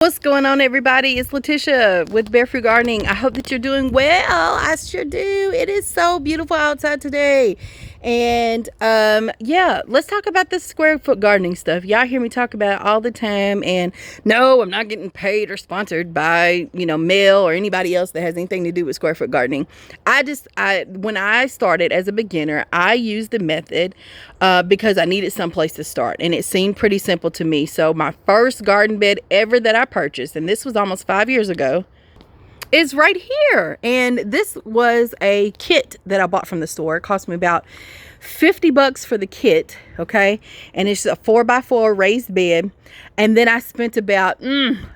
What's going on, everybody? It's Letitia with Barefoot Gardening. I hope that you're doing well. I sure do. It is so beautiful outside today. And yeah, let's talk about this square foot gardening stuff. Y'all hear me talk about it all the time. And no, I'm not getting paid or sponsored by, Mel or anybody else that has anything to do with square foot gardening. When I started as a beginner, I used the method because I needed someplace to start, and it seemed pretty simple to me. So my first garden bed ever that I purchased, and this was almost 5 years ago, is right here. And this was a kit that I bought from the store. It cost me about $50 for the kit, okay? And it's a 4x4 raised bed. And then I spent about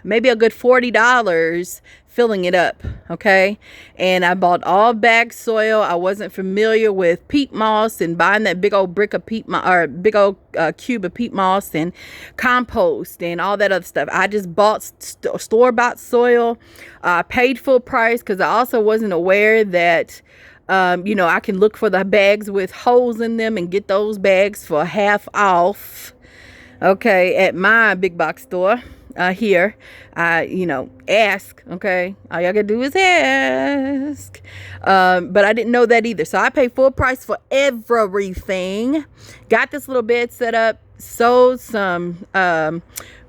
maybe a good $40 filling it up, okay? And I bought all bagged soil. I wasn't familiar with peat moss and buying that big old brick of peat moss, or big old cube of peat moss and compost and all that other stuff. I just bought store-bought soil, paid full price, because I also wasn't aware that I can look for the bags with holes in them and get those bags for half off, okay, at my big box store here. Ask, okay? All y'all gotta do is ask. But I didn't know that either. So I paid full price for everything. Got this little bed set up, sowed some,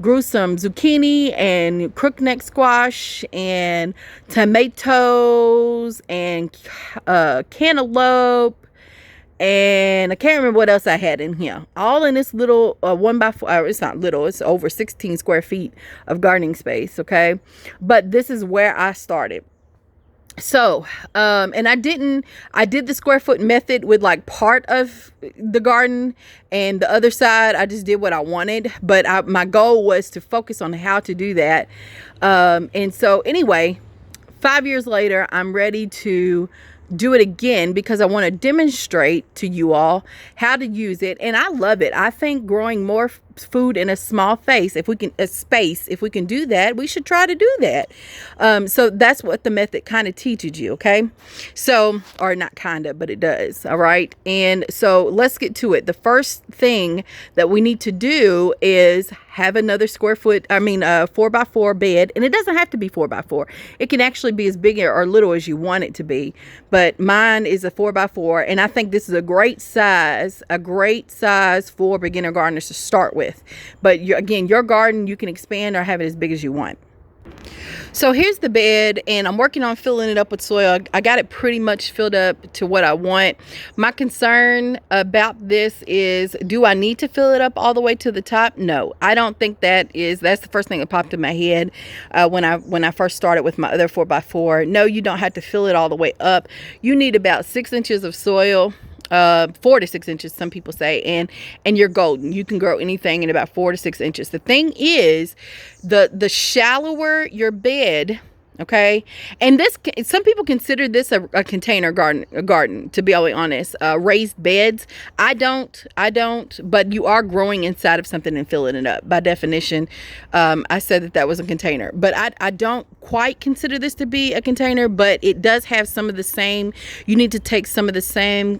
grew some zucchini and crookneck squash and tomatoes and cantaloupe. And I can't remember what else I had in here. All in this little 1x4. It's not little. It's over 16 square feet of gardening space. Okay. But this is where I started. So, and I did the square foot method with like part of the garden, and the other side, I just did what I wanted. But my goal was to focus on how to do that. And so anyway, 5 years later, I'm ready to do it again because I want to demonstrate to you all how to use it. And I love it. I think growing more food in a small space, if we can do that, we should try to do that. So that's what the method kind of teaches you. Okay. So, or not kind of, but it does. All right. And so let's get to it. The first thing that we need to do is have another 4x4 bed. And it doesn't have to be 4x4. It can actually be as big or little as you want it to be. But mine is a 4x4. And I think this is a great size for beginner gardeners to start with. But again, your garden, you can expand or have it as big as you want. So here's the bed, and I'm working on filling it up with soil. I got it pretty much filled up to what I want. My concern about this is, do I need to fill it up all the way to the top? No, I don't think that's the first thing that popped in my head when I first started with my other 4x4. No, you don't have to fill it all the way up. You need about 6 inches of soil. 4 to 6 inches, some people say, and you're golden. You can grow anything in about 4 to 6 inches. The thing is, the shallower your bed, okay, and some people consider this a container garden, to be all honest. Raised beds, I don't, but you are growing inside of something and filling it up. By definition, I said that was a container, but I don't quite consider this to be a container, but it does have some of the same, you need to take some of the same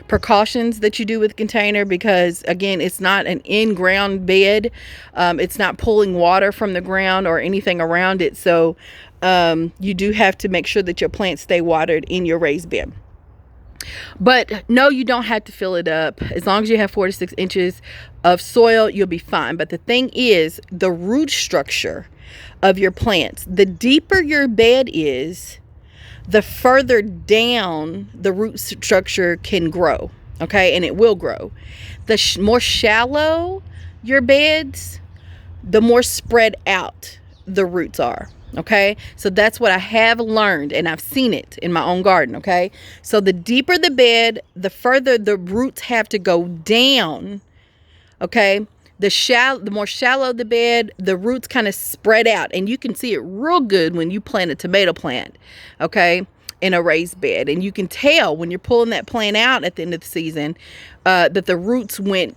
precautions that you do with container, because again, it's not an in-ground bed. It's not pulling water from the ground or anything around it. So you do have to make sure that your plants stay watered in your raised bed. But no, you don't have to fill it up. As long as you have 4 to 6 inches of soil, you'll be fine. But the thing is, the root structure of your plants, the deeper your bed is, the further down the root structure can grow. Okay, and it will grow. The more shallow your beds, the more spread out the roots are. Okay, so that's what I have learned, and I've seen it in my own garden. Okay, so the deeper the bed, the further the roots have to go down. Okay, the more shallow the bed, the roots kind of spread out, and you can see it real good when you plant a tomato plant, okay, in a raised bed. And you can tell when you're pulling that plant out at the end of the season that the roots went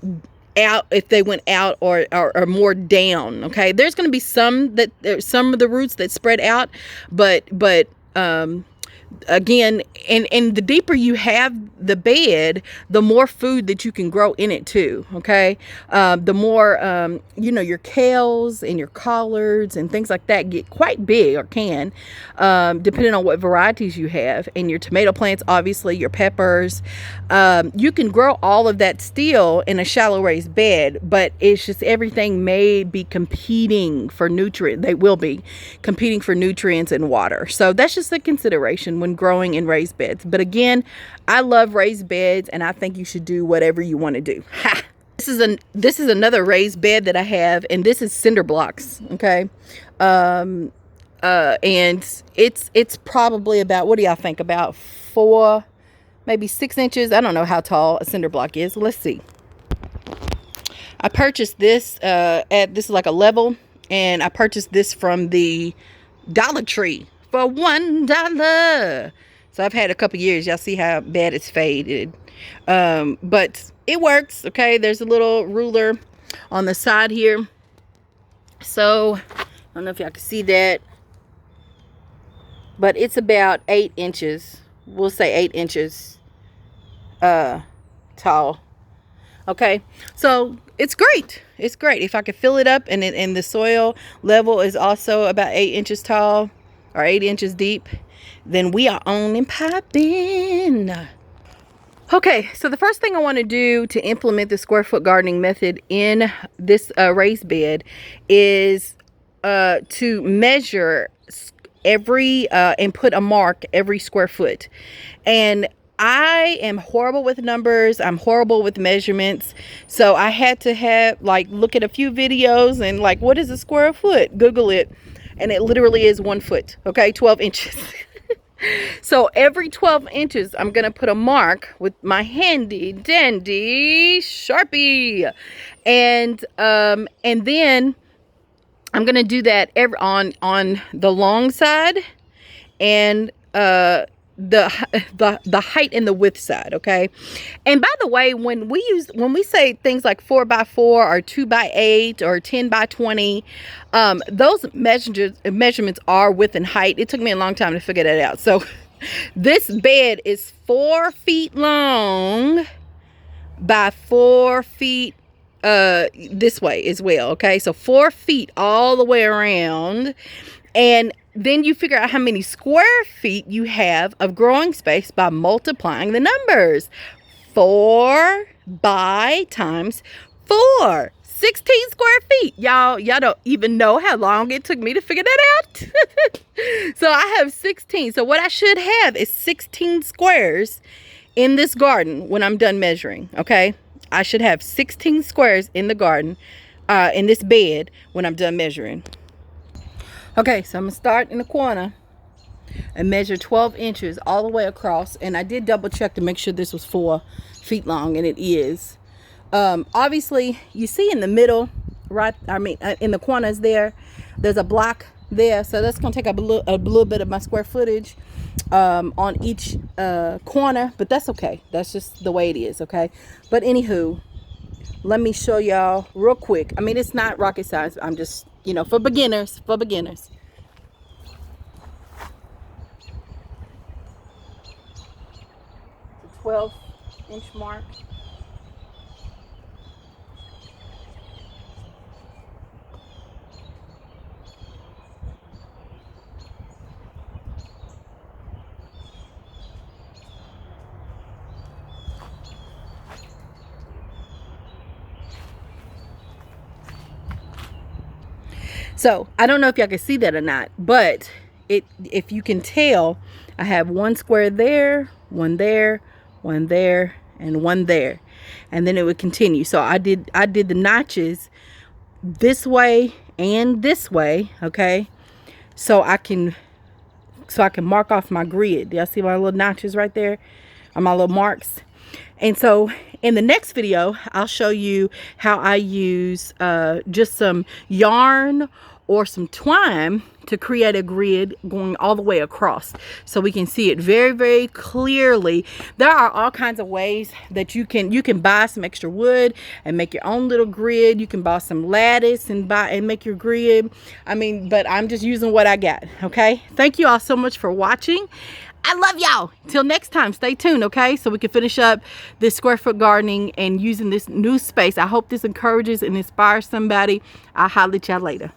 out, if they went out or more down. Okay, there's going to be some of the roots that spread out, but again, and the deeper you have the bed, the more food that you can grow in it too. Okay. The more, your kales and your collards and things like that get quite big, or can, depending on what varieties you have, and your tomato plants, obviously your peppers. You can grow all of that still in a shallow raised bed, but it's just everything may be competing for nutrients. They will be competing for nutrients and water. So that's just a consideration when growing in raised beds. But again, I love raised beds, and I think you should do whatever you want to do. Ha! This is another raised bed that I have, and this is cinder blocks. Okay. And it's probably about, what do y'all think, about 4, maybe 6 inches. I don't know how tall a cinder block is. Let's see. I purchased this this is like a level, and I purchased this from the Dollar Tree for $1. So I've had a couple years. Y'all see how bad it's faded. But it works. Okay. There's a little ruler on the side here. So I don't know if y'all can see that, but it's about 8 inches. We'll say 8 inches tall. Okay. So it's great. It's great. If I could fill it up, and the soil level is also about 8 inches tall, or 8 inches deep, then we are on and popping. Okay, so the first thing I want to do to implement the square foot gardening method in this raised bed is to measure every and put a mark every square foot. And I am horrible with numbers. I'm horrible with measurements. So I had to look at a few videos and what is a square foot? Google it. And it literally is 1 foot. Okay, 12 inches. So every 12 inches, I'm going to put a mark with my handy dandy Sharpie. And then I'm going to do that on the long side, and the height and the width side. Okay. And by the way, when we say things like 4x4 or 2x8 or 10x20, those measurements are width and height. It took me a long time to figure that out. So this bed is 4 feet long by 4 feet this way as well. Okay. So 4 feet all the way around. And then you figure out how many square feet you have of growing space by multiplying the numbers. 4 by times 4. 16 square feet. Y'all don't even know how long it took me to figure that out. So I have 16. So what I should have is 16 squares in this garden when I'm done measuring. Okay. I should have 16 squares in the garden, in this bed, when I'm done measuring. Okay, so I'm going to start in the corner and measure 12 inches all the way across. And I did double check to make sure this was 4 feet long, and it is. Obviously, you see in the middle, in the corners there's a block there. So that's going to take up a little bit of my square footage on each corner. But that's okay. That's just the way it is, okay? But anywho, let me show y'all real quick. I mean, it's not rocket science. I'm just... for beginners, The 12-inch mark. So I don't know if y'all can see that or not, but if you can tell, I have 1 square there, 1 there, 1 there, and 1 there, and then it would continue. So I did the notches this way and this way, okay, so I can mark off my grid. Y'all see my little notches right there, or my little marks? And so in the next video, I'll show you how I use just some yarn or some twine to create a grid going all the way across, so we can see it very, very clearly. There are all kinds of ways that you can buy some extra wood and make your own little grid. You can buy some lattice and make your grid. I mean, but I'm just using what I got. Okay. Thank you all so much for watching. I love y'all. Till next time, stay tuned, okay? So we can finish up this square foot gardening and using this new space. I hope this encourages and inspires somebody. I'll holler at y'all later.